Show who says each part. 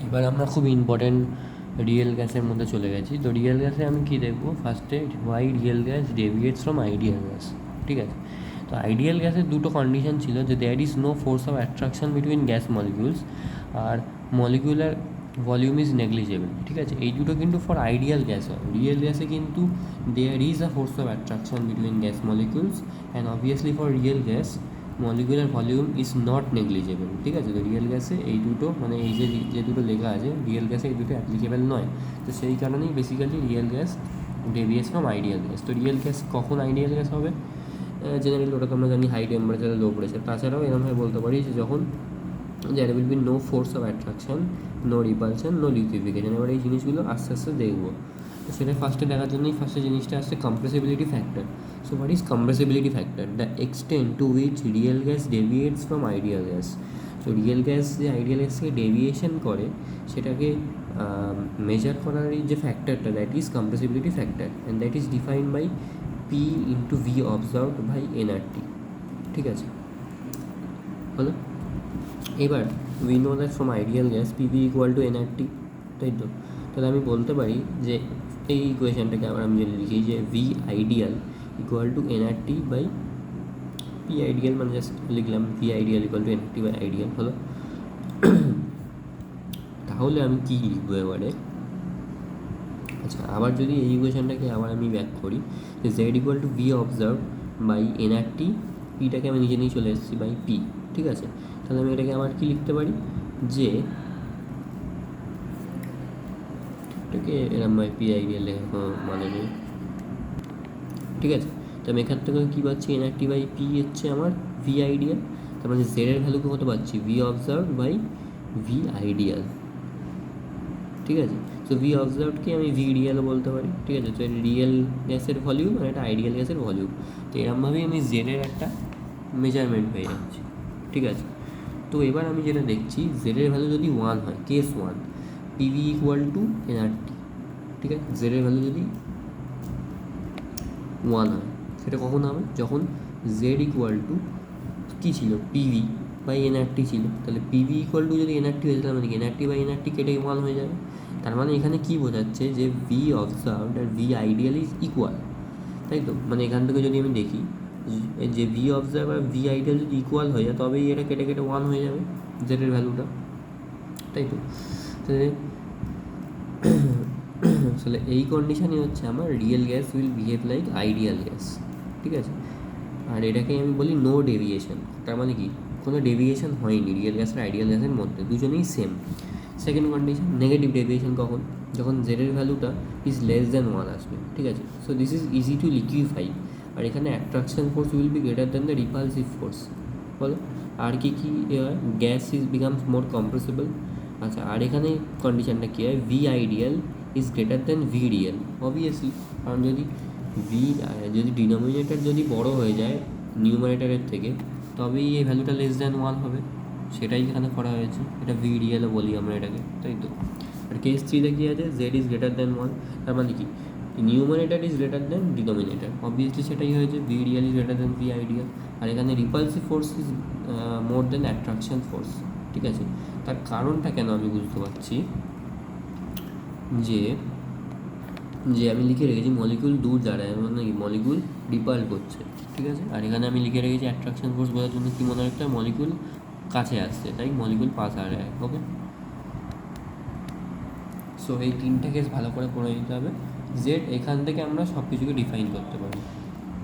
Speaker 1: এবার আমরা খুব ইম্পর্ট্যান্ট রিয়েল গ্যাসের মধ্যে চলে গেছি। তো রিয়েল গ্যাসে আমি কী দেখবো, ফার্স্টে why real gas deviates from ideal gas. ঠিক আছে, তো আইডিয়াল গ্যাসের দুটো কন্ডিশন ছিল, যে there is no force of attraction between gas molecules, আর মলিকিউলার ভলিউম ইজ নেগলিজেবল। ঠিক আছে, এই দুটো কিন্তু ফর আইডিয়াল গ্যাস হয়। রিয়েল গ্যাসে কিন্তু there is a force of attraction between gas molecules, and obviously for real gas molecular volume is not negligible. ঠিক আছে, তো রিয়েল গ্যাসে এই দুটো মানে এই যে দুটো লেখা আছে রিয়েল গ্যাসে এই দুটো অ্যাপ্লিকেবল নয়। তো সেই কারণেই basically real gas deviates from ideal gas. তো রিয়েল গ্যাস কখন আইডিয়াল গ্যাস হবে? জেনারেলি ওটা তো আমরা জানি হাই টেম্পারেচারে লো প্রেশার। তাছাড়াও এরকমভাবে বলতে পারি যে যখন there will be no force of attraction, no repulsion, no liquefaction। এবার এই জিনিসগুলো আস্তে আস্তে দেখবো। তো সেটা ফার্স্টে দেখার জন্যই ফার্স্টে জিনিসটা আসছে compressibility factor. So what is compressibility factor? The extent to which real gas deviates from ideal gas. তো রিয়েল গ্যাস যে আইডিয়াল গ্যাস থেকে ডেভিয়েশন করে সেটাকে মেজার করার যে ফ্যাক্টরটা, that is compressibility factor, and that is defined by P into V observed by NRT. ঠিক আছে, হলো? এবার we know that from ideal gas PV equal to NRT, তাই তো? তাহলে আমি বলতে পারি যে এই ইকুয়েশনটাকে আবার আমি যদি লিখি যে V ideal equal to nRT by P ideal, মানে জাস্ট লিখলাম V ideal equal to nRT by ideal, হলো? তাহলে আমি কী লিখবো এবারে? আচ্ছা, আবার যদি এই ইকুয়েশনটাকে আবার আমি ব্যাক করি যে Z equal to V observe by NRT, পিটাকে আমি নিজে নিয়ে চলে এসেছি বাই পি। ঠিক আছে, তাহলে আমি এটাকে আবার কী লিখতে পারি যে এটাকে এরম বাই পি আইডিয়াল লেখা কোনো মানে নেই। ঠিক আছে, তো আমি এখান থেকে কী পাচ্ছি? এনআরটি বাই পি হচ্ছে আমার ভি আইডিয়াল, তার মানে জেডের ভ্যালুকে কত পাচ্ছি? V observe by V ideal. ঠিক আছে, তো ভি অবজার্ভডকে আমি ভি রিয়েলও বলতে পারি। ঠিক আছে, তো এটা রিয়েল গ্যাসের ভলিউম আর এটা আইডিয়াল গ্যাসের ভলিউম। তো এরমভাবেই আমি জেডের একটা মেজারমেন্ট পেয়ে যাচ্ছি। ঠিক আছে, তো এবার আমি যেটা দেখছি জেডের ভ্যালু যদি 1 হয়, case 1, PV equal to nRT. ঠিক আছে, জেডের ভ্যালু যদি 1 হয়, সেটা কখন হবে? যখন জেড ইকুয়াল টু কী ছিল? পিভি বাই এনআরটি ছিল। তাহলে পিভি ইকুয়াল টু যদি এনআরটি হয়ে যায়, মানে এনআরটি বাই এনআরটি কেটে 1 হয়ে যাবে। তার মানে এখানে কী বোঝাচ্ছে? যে ভি অবজার্ভড আর ভি আইডিয়াল ইজ ইকুয়াল, তাই তো? মানে এখান থেকে যদি আমি দেখি যে ভি অবজার্ভ আর ভি আইডিয়াল যদি ইকুয়াল হয়ে যায়, তবেই এটা কেটে কেটে 1 হয়ে যাবে জেডের ভ্যালুটা, তাই তো? তাহলে এই কন্ডিশনই হচ্ছে আমার real gas will behave like ideal gas. ঠিক আছে, আর এটাকেই আমি বলি নো ডেভিয়েশন। তার মানে কি? কোনো ডেভিয়েশন হয়নি রিয়েল গ্যাস আর আইডিয়াল গ্যাসের মধ্যে, দুজনেই same. Second condition, negative deviation কখন? যখন জেডের ভ্যালুটা ইজ লেস দ্যান 1 আসবে। ঠিক আছে, so this is easy to liquefy, আর এখানে attraction force will be greater than the repulsive force. বলো, আর কি কি হয়? Gas is becomes more compressible. আচ্ছা, আর এখানে কন্ডিশনটা কী হয়? V ideal is greater than V real, obviously. কারণ যদি ডিনোমিনেটর যদি বড় হয়ে যায় নিউমারেটারের থেকে, তবেই এই ভ্যালুটা লেস দ্যান 1 হবে। সেটাই এখানে করা হয়েছে, এটা ভি রিয়েলও বলি আমরা এটাকে, তাই তো? আর কেস 3-তে কী আছে? জেড ইজ গ্রেটার দ্যান 1, তার মানে কি? Numerator is greater than denominator, obviously সেটাই হয়েছে, V real is greater than V ideal. আর এখানে repulsive force is more than attraction force. ঠিক আছে, তার কারণটা কেন আমি বুঝতে পারছি যে আমি লিখে রেখেছি মলিকুল দূর দাঁড়ায়, মানে মলিকুল রিপাল করছে। ঠিক আছে, আর এখানে আমি লিখে রেখেছি অ্যাট্রাকশন ফোর্স বোঝার জন্য কী মনে রাখতে হয়? মলিকুল কাছে আসছে, তাই মলিকুল পাস আর যায়। ওকে, সো এই তিনটে কেস ভালো করে পড়ে নিতে হবে। জেড এখান থেকে আমরা সব কিছুকে ডিফাইন করতে পারি।